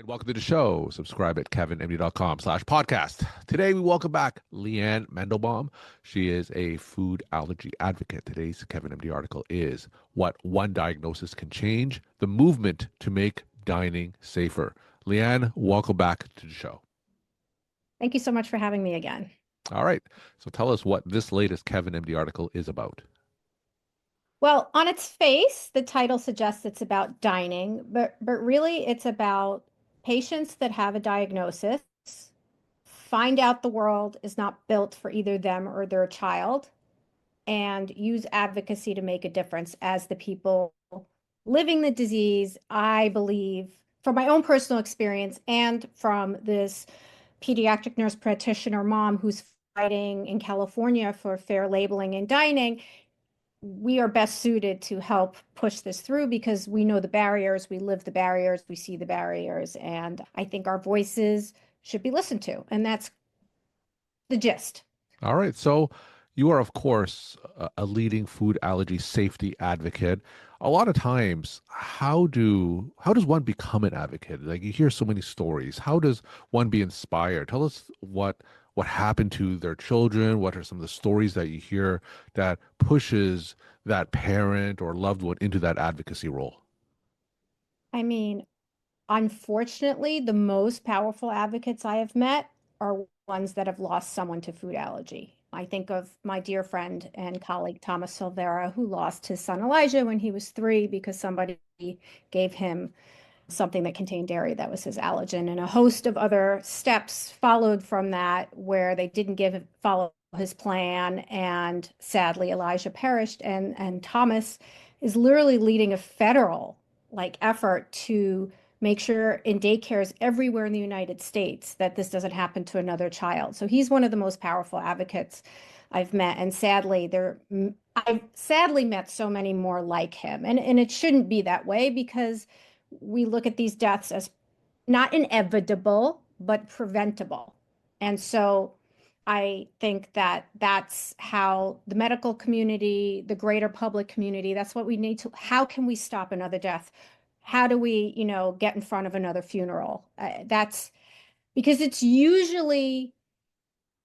Right, welcome to the show. Subscribe at kevinmd.com/podcast. Today, we welcome back Lianne Mandelbaum. She is a food allergy advocate. Today's Kevin MD article is What One Diagnosis Can Change, the Movement to Make Dining Safer. Lianne, welcome back to the show. Thank you so much for having me again. All right, so tell us what this latest Kevin MD article is about. Well, on its face, the title suggests it's about dining, but really it's about patients that have a diagnosis, find out the world is not built for either them or their child, and use advocacy to make a difference as the people living the disease. I believe, from my own personal experience and from this pediatric nurse practitioner mom who's fighting in California for fair labeling in dining, we are best suited to help push this through because we know the barriers, we live the barriers, we see the barriers, and I think our voices should be listened to. And that's the gist. All right. So you are, of course, a leading food allergy safety advocate. A lot of times, how does one become an advocate? Like you hear so many stories. How does one be inspired? Tell us what happened to their children. What are some of the stories that you hear that pushes that parent or loved one into that advocacy role? I mean, unfortunately, the most powerful advocates I have met are ones that have lost someone to food allergy. I think of my dear friend and colleague Thomas Silvera, who lost his son Elijah when he was 3 because somebody gave him something that contained dairy that was his allergen. And a host of other steps followed from that where they didn't follow his plan. And sadly, Elijah perished. And Thomas is literally leading a federal effort to make sure in daycares everywhere in the United States that this doesn't happen to another child. So he's one of the most powerful advocates I've met. And sadly, I've sadly met so many more like him. And it shouldn't be that way because we look at these deaths as not inevitable, but preventable. And so I think that that's how the medical community, the greater public community, that's what we need to, how can we stop another death? How do we, get in front of another funeral? That's because it's usually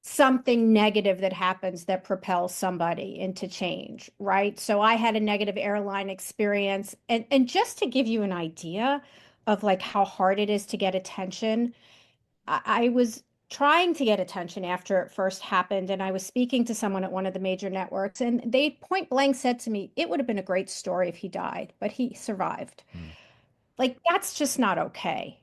something negative that happens that propels somebody into change, right? So I had a negative airline experience. And just to give you an idea of how hard it is to get attention, I was trying to get attention after it first happened. And I was speaking to someone at one of the major networks, and they point blank said to me, it would have been a great story if he died, but he survived. Hmm. That's just not okay.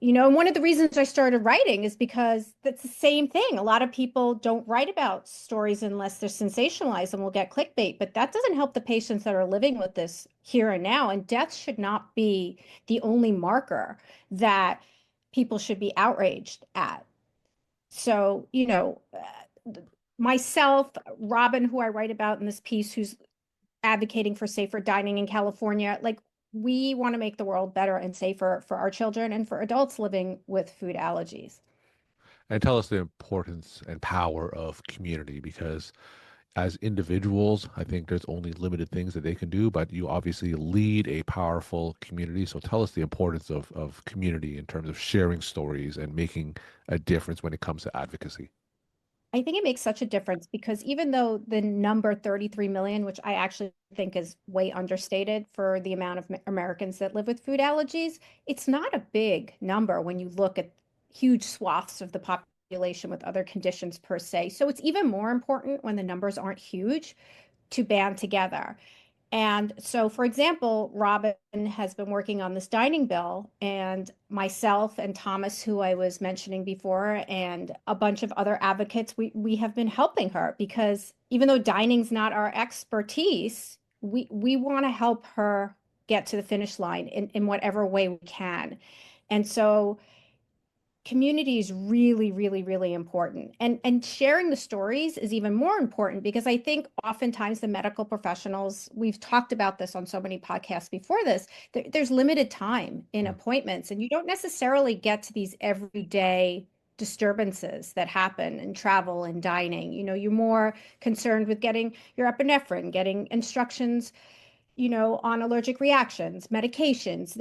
And one of the reasons I started writing is because that's the same thing. A lot of people don't write about stories unless they're sensationalized and will get clickbait, but that doesn't help the patients that are living with this here and now. And death should not be the only marker that people should be outraged at. So, myself, Robin, who I write about in this piece, who's advocating for safer dining in California, we want to make the world better and safer for our children and for adults living with food allergies. And tell us the importance and power of community because as individuals, I think there's only limited things that they can do, but you obviously lead a powerful community. So tell us the importance of community in terms of sharing stories and making a difference when it comes to advocacy. I think it makes such a difference because even though the number 33 million, which I actually think is way understated for the amount of Americans that live with food allergies, it's not a big number when you look at huge swaths of the population with other conditions per se. So it's even more important when the numbers aren't huge to band together. And so, for example, Robin has been working on this dining bill, and myself and Thomas, who I was mentioning before, and a bunch of other advocates, we have been helping her because even though dining's not our expertise, we want to help her get to the finish line in whatever way we can. And so community is really, really, really important. And sharing the stories is even more important because I think oftentimes the medical professionals, we've talked about this on so many podcasts before this, there's limited time in Mm. appointments, and you don't necessarily get to these everyday disturbances that happen in travel and dining. You're more concerned with getting your epinephrine, getting instructions on allergic reactions, medications.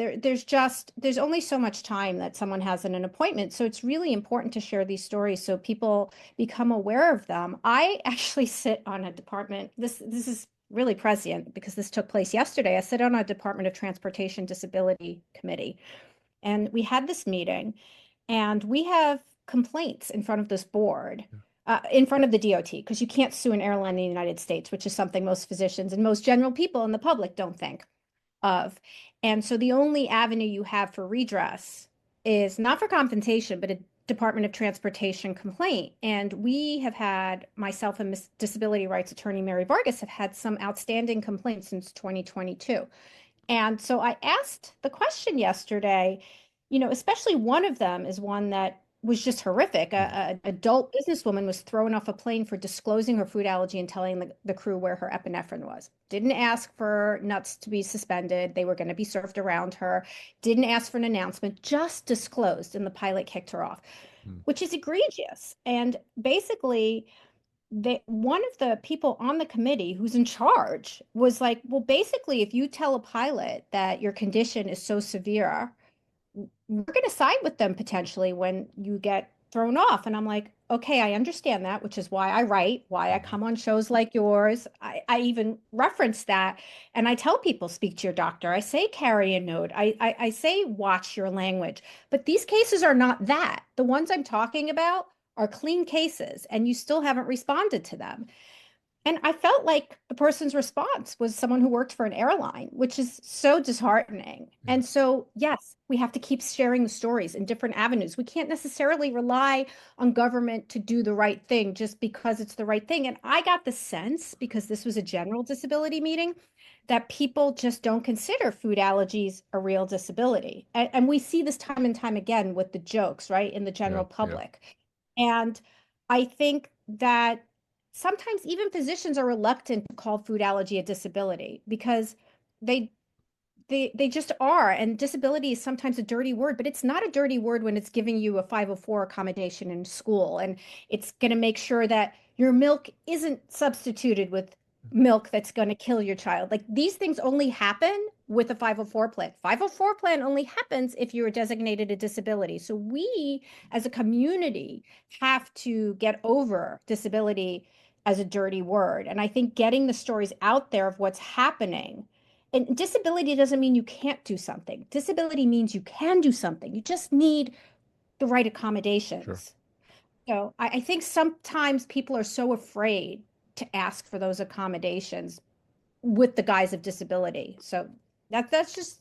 There's only so much time that someone has in an appointment. So it's really important to share these stories so people become aware of them. I actually sit on a department, this is really prescient because this took place yesterday. I sit on a Department of Transportation Disability Committee, and we had this meeting, and we have complaints in front of this board, in front of the DOT, because you can't sue an airline in the United States, which is something most physicians and most general people in the public don't think of. And so the only avenue you have for redress is not for compensation, but a Department of Transportation complaint. And we have had, myself and disability rights attorney Mary Vargas have had some outstanding complaints since 2022. And so I asked the question yesterday, especially one of them is one that was just horrific. Mhm. A adult businesswoman was thrown off a plane for disclosing her food allergy and telling the crew where her epinephrine was. Didn't ask for nuts to be suspended. They were going to be served around her. Didn't ask for an announcement, just disclosed, and the pilot kicked her off, Mhm. which is egregious. And basically, one of the people on the committee who's in charge was like, well, basically, if you tell a pilot that your condition is so severe, we're going to side with them potentially when you get thrown off. And I'm like, okay, I understand that, which is why I write, why I Mhm. come on shows like yours. I even reference that. And I tell people, speak to your doctor. I say, carry a note. I say, watch your language. But these cases are not that. The ones I'm talking about are clean cases, and you still haven't responded to them. And I felt like the person's response was someone who worked for an airline, which is so disheartening. Yeah. And so, yes, we have to keep sharing the stories in different avenues. We can't necessarily rely on government to do the right thing just because it's the right thing. And I got the sense, because this was a general disability meeting, that people just don't consider food allergies a real disability. And we see this time and time again with the jokes, right, in the Yeah. general Yeah. public. And I think that sometimes even physicians are reluctant to call food allergy a disability because they they just are. And disability is sometimes a dirty word, but it's not a dirty word when it's giving you a 504 accommodation in school, and it's going to make sure that your milk isn't substituted with milk that's going to kill your child. Like, these things only happen with a 504 plan. 504 plan only happens if you are designated a disability. So we as a community have to get over disability as a dirty word. And I think getting the stories out there of what's happening, and disability doesn't mean you can't do something. Disability means you can do something. You just need the right Sure. accommodations. So I think sometimes people are so afraid to ask for those accommodations with the guise of disability. So that's just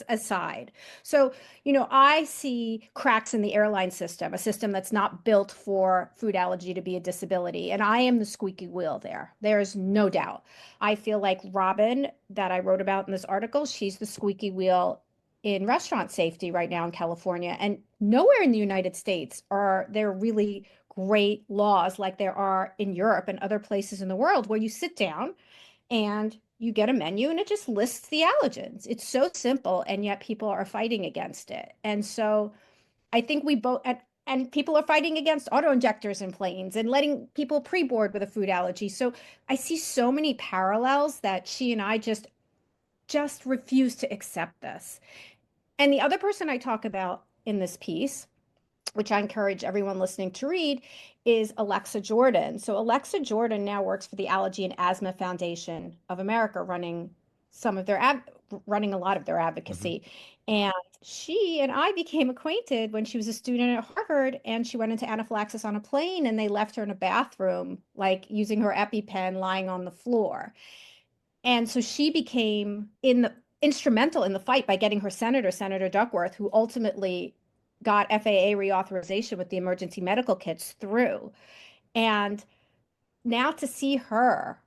aside. So, I see cracks in the airline system, a system that's not built for food allergy to be a disability. And I am the squeaky wheel there. There's no doubt. I feel like Robin, that I wrote about in this article, she's the squeaky wheel in restaurant safety right now in California. And nowhere in the United States are there really great laws like there are in Europe and other places in the world, where you sit down and you get a menu and it just lists the allergens. It's so simple, and yet people are fighting against it. And so I think we both, and people are fighting against auto injectors in planes and letting people pre-board with a food allergy. So I see so many parallels that she and I just refuse to accept this. And the other person I talk about in this piece, which I encourage everyone listening to read, is Alexa Jordan. So Alexa Jordan now works for the Allergy and Asthma Foundation of America, running a lot of their Hmm. advocacy. And she and I became acquainted when she was a student at Harvard, and she went into anaphylaxis on a plane, and they left her in a bathroom, like using her EpiPen, lying on the floor. And so she became instrumental in the fight by getting her senator, Senator Duckworth, who ultimately got FAA reauthorization with the emergency medical kits through. And now to see her,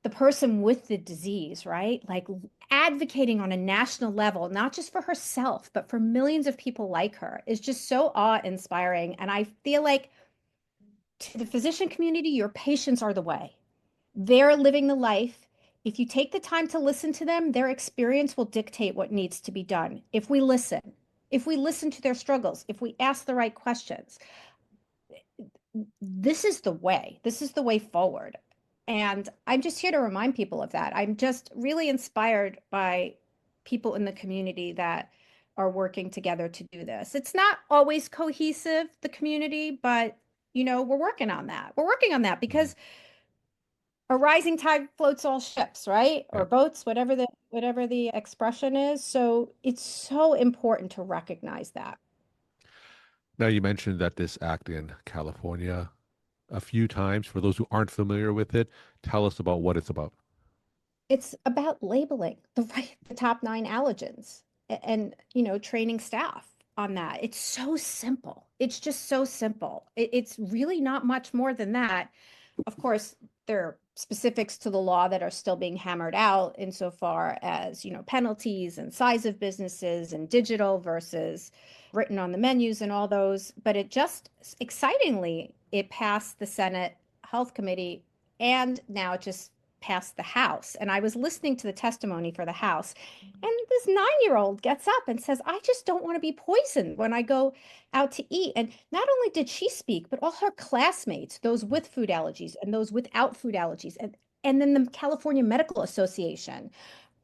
the person with the disease, right? Like, advocating on a national level, not just for herself, but for millions of people like her, is just so awe-inspiring. And I feel like, to the physician community, your patients are the way. They're living the life. If you take the time to listen to them, their experience will dictate what needs to be done. If we listen to their struggles, if we ask the right questions, this is the way. This is the way forward. And I'm just here to remind people of that. I'm just really inspired by people in the community that are working together to do this. It's not always cohesive, the community, but we're working on that. We're working on that Mhm. because a rising tide floats all ships, right? Or Yeah. boats, whatever the expression is. So it's so important to recognize that. Now, you mentioned that this act in California a few times. For those who aren't familiar with it, tell us about what it's about. It's about labeling the top nine allergens and training staff on that. It's so simple. It's just so simple. It's really not much more than that. Of course, there are specifics to the law that are still being hammered out insofar as, penalties and size of businesses and digital versus written on the menus and all those. But it just excitingly, it passed the Senate Health Committee and now it just passed the House. And I was listening to the testimony for the House, and this 9-year-old gets up and says, I just don't want to be poisoned when I go out to eat. And not only did she speak, but all her classmates, those with food allergies and those without food allergies, and then the California Medical Association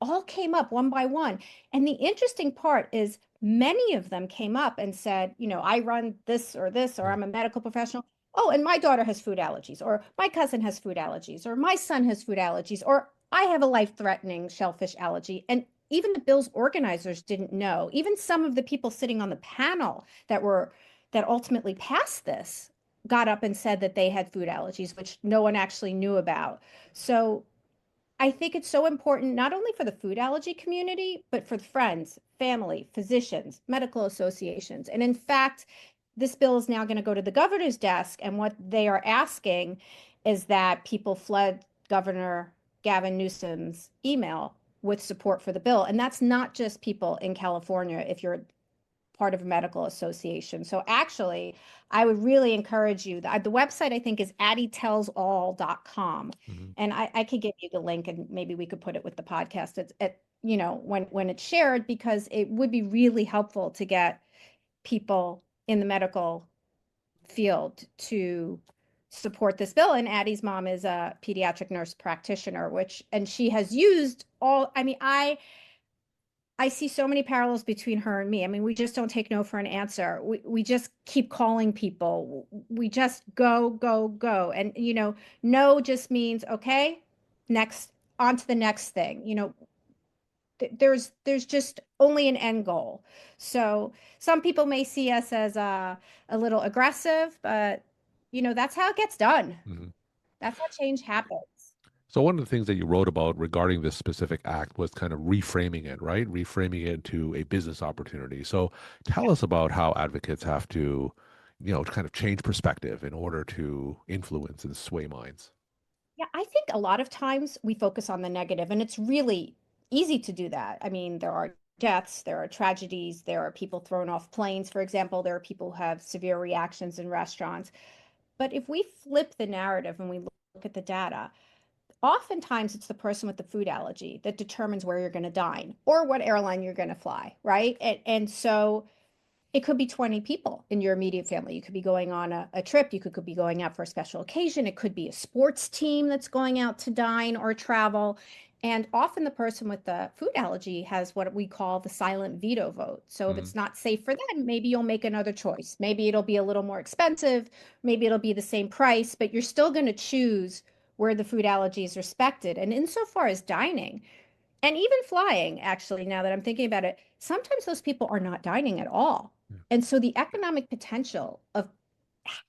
all came up one by one. And the interesting part is many of them came up and said, I run this, or Mm. I'm a medical professional. Oh, and my daughter has food allergies, or my cousin has food allergies, or my son has food allergies, or I have a life-threatening shellfish allergy. And even the bill's organizers didn't know. Even some of the people sitting on the panel that ultimately passed this got up and said that they had food allergies, which no one actually knew about. So I think it's so important, not only for the food allergy community, but for friends, family, physicians, medical associations. And in fact, this bill is now going to go to the governor's desk. And what they are asking is that people flood Governor Gavin Newsom's email with support for the bill. And that's not just people in California. If you're part of a medical association. So actually, I would really encourage you. The website I think is additellsall.com. Mhm. And I could give you the link and maybe we could put it with the podcast. It's when it's shared because it would be really helpful to get people in the medical field to support this bill. And Addie's mom is a pediatric nurse practitioner, and she has used I mean, I see so many parallels between her and me. I mean, we just don't take no for an answer. We just keep calling people. We just go, go, go. And, no just means, okay, next, on to the next thing. There's just only an end goal. So some people may see us as a little aggressive, but, that's how it gets done. Mhm. That's how change happens. So one of the things that you wrote about regarding this specific act was kind of reframing it, right? Reframing it to a business opportunity. So tell us about how advocates have to, kind of change perspective in order to influence and sway minds. Yeah, I think a lot of times we focus on the negative, and it's really easy to do that. I mean, there are deaths, there are tragedies, there are people thrown off planes, for example, there are people who have severe reactions in restaurants. But if we flip the narrative and we look at the data, oftentimes it's the person with the food allergy that determines where you're going to dine or what airline you're going to fly, right? And so it could be 20 people in your immediate family. You could be going on a trip. You could be going out for a special occasion. It could be a sports team that's going out to dine or travel. And often the person with the food allergy has what we call the silent veto vote. So if Mhm. it's not safe for them, maybe you'll make another choice. Maybe it'll be a little more expensive. Maybe it'll be the same price, but you're still going to choose where the food allergy is respected. And insofar as dining, and even flying, actually, now that I'm thinking about it, sometimes those people are not dining at all. Yeah. And so the economic potential of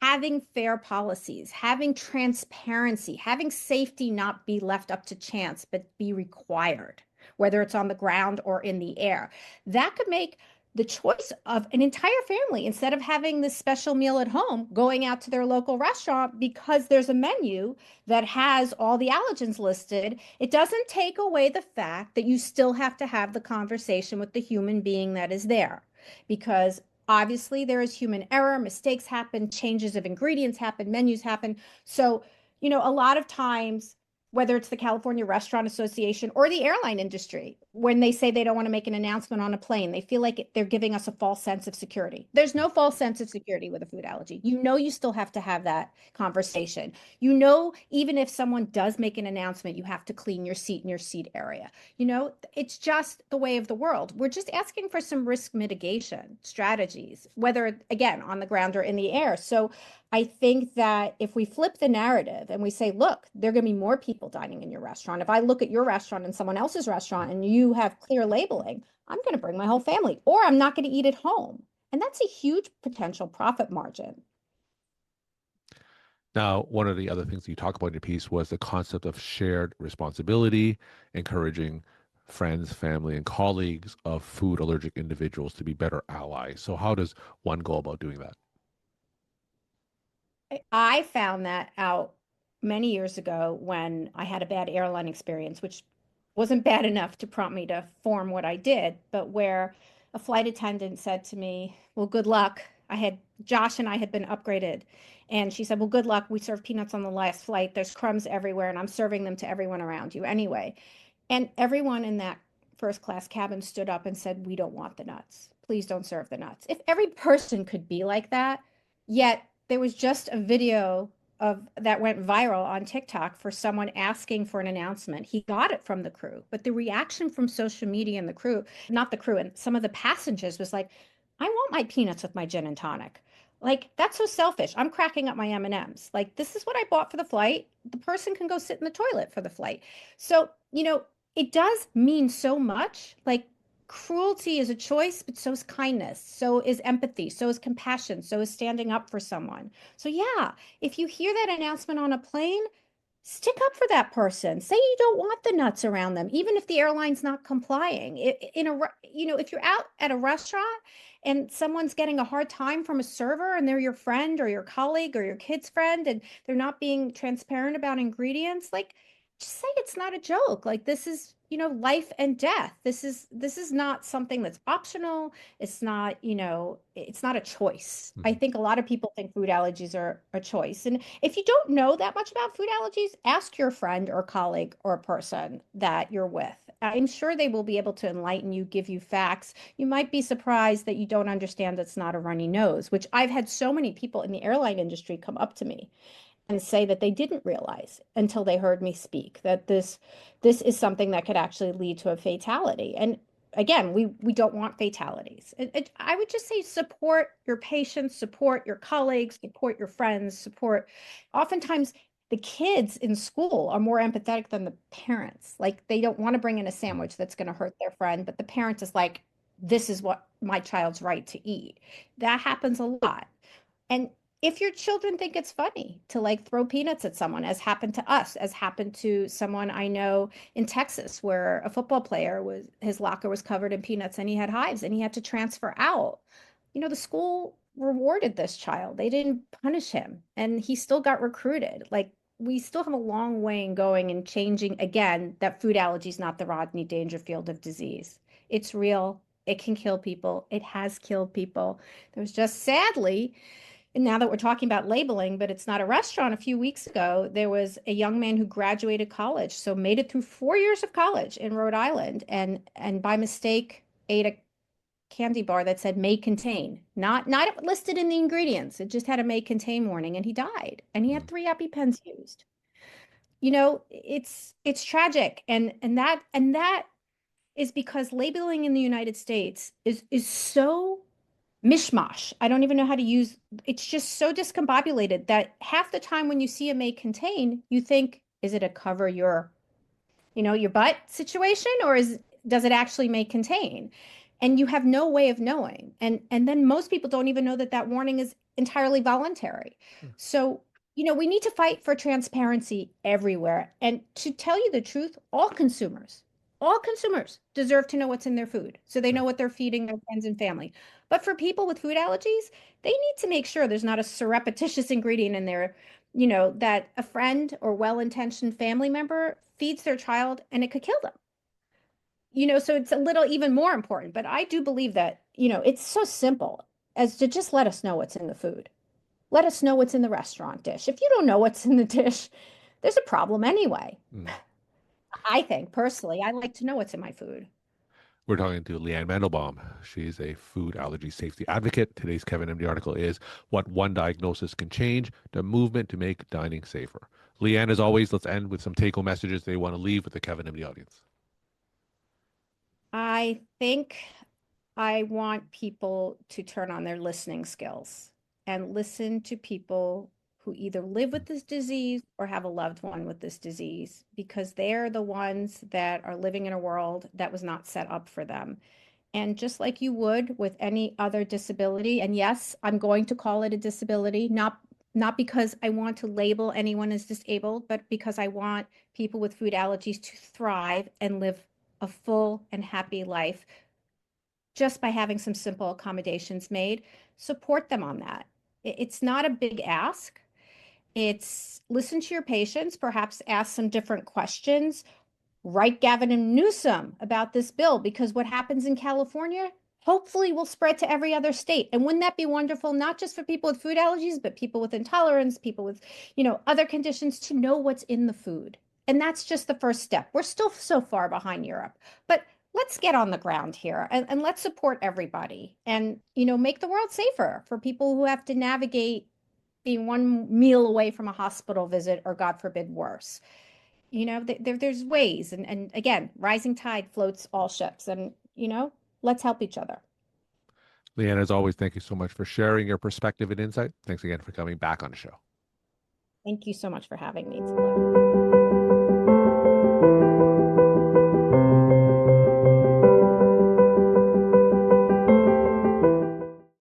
having fair policies, having transparency, having safety not be left up to chance, but be required, whether it's on the ground or in the air, that could make the choice of an entire family instead of having this special meal at home going out to their local restaurant because there's a menu that has all the allergens listed. It doesn't take away the fact that you still have to have the conversation with the human being that is there because obviously there is human error, mistakes happen, changes of ingredients happen, menus happen. So, a lot of times, whether it's the California Restaurant Association or the airline industry, when they say they don't want to make an announcement on a plane, they feel like they're giving us a false sense of security. There's no false sense of security with a food allergy. You know, you still have to have that conversation. You know, even if someone does make an announcement, you have to clean your seat and your seat area. You know, it's just the way of the world. We're just asking for some risk mitigation strategies, whether again on the ground or in the air. So I think that if we flip the narrative and we say, look, there are going to be more people dining in your restaurant. If I look at your restaurant and someone else's restaurant and you have clear labeling, I'm going to bring my whole family, or I'm not going to eat at home. And that's a huge potential profit margin. Now, one of the other things you talk about in your piece was the concept of shared responsibility, encouraging friends, family, and colleagues of food allergic individuals to be better allies. So, how does one go about doing that? I found that out many years ago when I had a bad airline experience, which wasn't bad enough to prompt me to form what I did, but where a flight attendant said to me, well, good luck. Josh and I had been upgraded. And she said, well, good luck. We served peanuts on the last flight. There's crumbs everywhere, and I'm serving them to everyone around you anyway. And everyone in that first class cabin stood up and said, we don't want the nuts. Please don't serve the nuts. If every person could be like that, yet there was just a video of that went viral on TikTok for someone asking for an announcement. He got it from the crew, but the reaction from social media and the crew, not the crew, and some of the passengers was like, I want my peanuts with my gin and tonic. Like, that's so selfish. I'm cracking up my M&Ms. Like, this is what I bought for the flight. The person can go sit in the toilet for the flight. So, it does mean so much. Like, cruelty is a choice, but so is kindness. So is empathy. So is compassion. So is standing up for someone. So, yeah, if you hear that announcement on a plane, stick up for that person. Say you don't want the nuts around them, even if the airline's not complying. If you're out at a restaurant and someone's getting a hard time from a server and they're your friend or your colleague or your kid's friend and they're not being transparent about ingredients, like just say it's not a joke. Like this is, life and death. This is not something that's optional. It's not a choice. I Mhm. think a lot of people think food allergies are a choice. And if you don't know that much about food allergies, ask your friend or colleague or person that you're with. I'm sure they will be able to enlighten you, give you facts. You might be surprised that you don't understand it's not a runny nose, which I've had so many people in the airline industry come up to me and say that they didn't realize until they heard me speak that this is something that could actually lead to a fatality. And again, we don't want fatalities. I would just say support your patients, support your colleagues, support your friends, support. Oftentimes, the kids in school are more empathetic than the parents. Like they don't want to bring in a Mhm. sandwich that's going to hurt their friend, but the parent is like, this is what my child's right to eat. That happens a lot. And if your children think it's funny to like throw peanuts at someone, as happened to us, as happened to someone I know in Texas, where a football player was his locker was covered in peanuts and he had hives and he had to transfer out. The school rewarded this child. They didn't punish him and he still got recruited. Like we still have a long way in going and changing again that food allergy is not the Rodney Dangerfield of disease. It's real. It can kill people. It has killed people. There was just sadly and now that we're talking about labeling, but it's not a restaurant, a few weeks ago, there was a young man who graduated college, so made it through 4 years of college in Rhode Island, and by mistake ate a candy bar that said may contain, not listed in the ingredients. It just had a may contain warning, and he died. And he had Mhm. 3 EpiPens used. It's tragic, and that is because labeling in the United States is so mishmash. I don't even know how to use it's just so discombobulated that half the time when you see a may contain, you think, is it a cover your butt situation or does it actually may contain? And you have no way of knowing. And then most people don't even know that that warning is entirely voluntary. So, we need to fight for transparency everywhere. And to tell you the truth, all consumers deserve to know what's in their food so they know Sure. what they're feeding their friends and family. But for people with food allergies, they need to make sure there's not a surreptitious ingredient in there that a friend or well-intentioned family member feeds their child and it could kill them. So it's a little even more important. But I do believe that, it's so simple as to just let us know what's in the food. Let us know what's in the restaurant dish. If you don't know what's in the dish, there's a problem anyway. Mhm. I think personally, I like to know what's in my food. We're talking to Lianne Mandelbaum. She's a food allergy safety advocate. Today's Kevin MD article is What One Diagnosis Can Change, the Movement to Make Dining Safer. Leanne, as always, let's end with some take home messages they want to leave with the Kevin MD audience. I think I want people to turn on their listening skills and listen to people who either live with this disease or have a loved one with this disease because they're the ones that are living in a world that was not set up for them. And just like you would with any other disability, and yes, I'm going to call it a disability, not because I want to label anyone as disabled, but because I want people with food allergies to thrive and live a full and happy life just by having some simple accommodations made. Support them on that. It's not a big ask. It's listen to your patients, perhaps ask some different questions, write Gavin and Newsom about this bill because what happens in California hopefully will spread to every other state. And wouldn't that be wonderful, not just for people with food allergies, but people with intolerance, people with, other conditions to know what's in the food. And that's just the first step. We're still so far behind Europe, but let's get on the ground here and let's support everybody and, make the world safer for people who have to navigate being one meal away from a hospital visit or God forbid worse. There's ways and again, rising tide floats all ships and let's help each other. Leanne, as always, thank you so much for sharing your perspective and insight. Thanks again for coming back on the show. Thank you so much for having me. It's a pleasure.